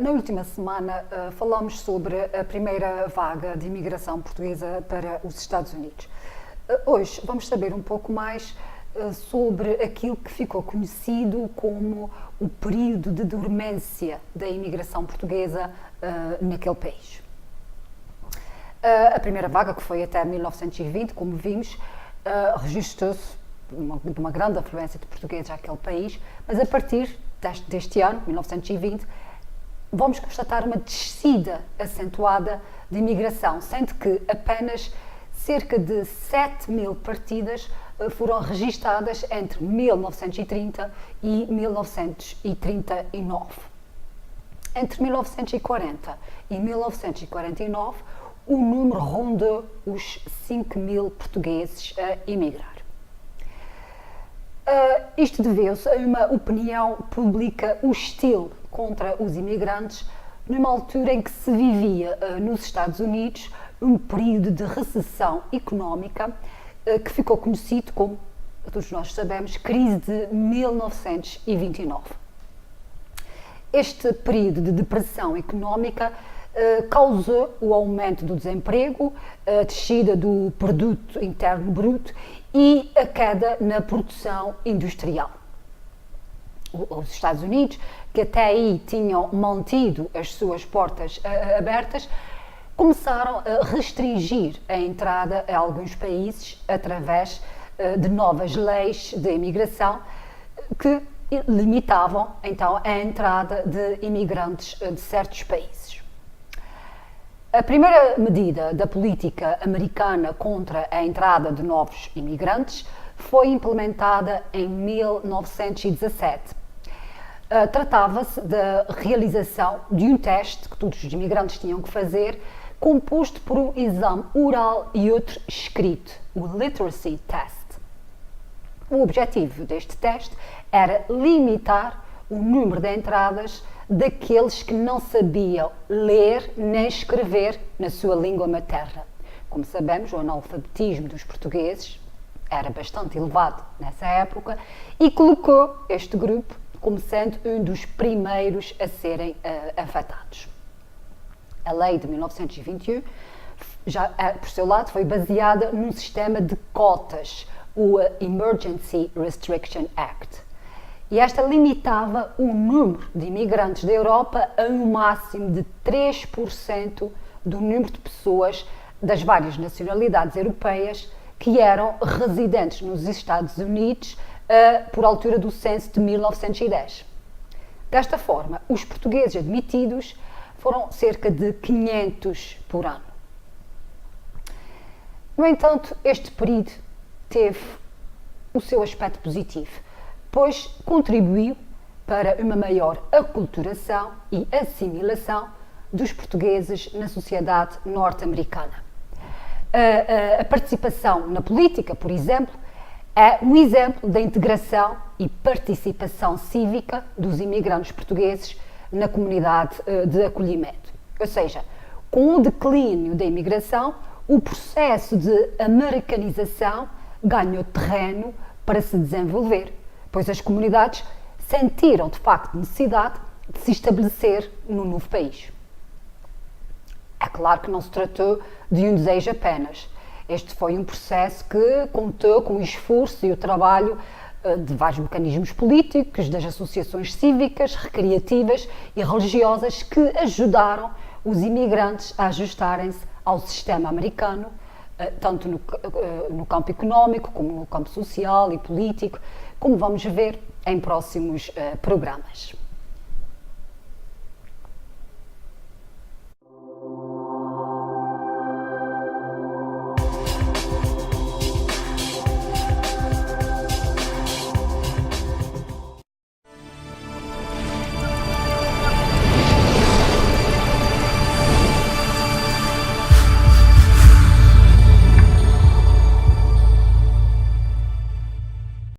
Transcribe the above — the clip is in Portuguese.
Na última semana falamos sobre a primeira vaga de imigração portuguesa para os Estados Unidos. Hoje vamos saber um pouco mais sobre aquilo que ficou conhecido como o período de dormência da imigração portuguesa naquele país. A primeira vaga, que foi até 1920, como vimos, registrou-se de uma grande afluência de portugueses àquele país, mas a partir deste ano, 1920, vamos constatar uma descida acentuada de imigração, sendo que apenas cerca de 7.000 partidas foram registadas entre 1930 e 1939. Entre 1940 e 1949, o número rondou os 5.000 portugueses a emigrar. Isto deveu-se a uma opinião pública hostil contra os imigrantes, numa altura em que se vivia nos Estados Unidos um período de recessão económica que ficou conhecido como, todos nós sabemos, crise de 1929. Este período de depressão económica causou o aumento do desemprego, a descida do produto interno bruto e a queda na produção industrial. Os Estados Unidos, que até aí tinham mantido as suas portas abertas, começaram a restringir a entrada a alguns países através de novas leis de imigração que limitavam então a entrada de imigrantes de certos países. A primeira medida da política americana contra a entrada de novos imigrantes foi implementada em 1917. Tratava-se da realização de um teste que todos os imigrantes tinham que fazer, composto por um exame oral e outro escrito, o Literacy Test. O objetivo deste teste era limitar o número de entradas daqueles que não sabiam ler nem escrever na sua língua materna. Como sabemos, o analfabetismo dos portugueses era bastante elevado nessa época e colocou este grupo como sendo um dos primeiros a serem afetados. A lei de 1921, já por seu lado, foi baseada num sistema de cotas, o Emergency Restriction Act. E esta limitava o número de imigrantes da Europa a um máximo de 3% do número de pessoas das várias nacionalidades europeias que eram residentes nos Estados Unidos por altura do censo de 1910. Desta forma, os portugueses admitidos foram cerca de 500 por ano. No entanto, este período teve o seu aspecto positivo, pois contribuiu para uma maior aculturação e assimilação dos portugueses na sociedade norte-americana. A participação na política, por exemplo, é um exemplo da integração e participação cívica dos imigrantes portugueses na comunidade de acolhimento. Ou seja, com o declínio da imigração, o processo de americanização ganhou terreno para se desenvolver, pois as comunidades sentiram de facto necessidade de se estabelecer no novo país. É claro que não se tratou de um desejo apenas. Este foi um processo que contou com o esforço e o trabalho de vários mecanismos políticos, das associações cívicas, recreativas e religiosas que ajudaram os imigrantes a ajustarem-se ao sistema americano, tanto no campo económico como no campo social e político, como vamos ver em próximos programas.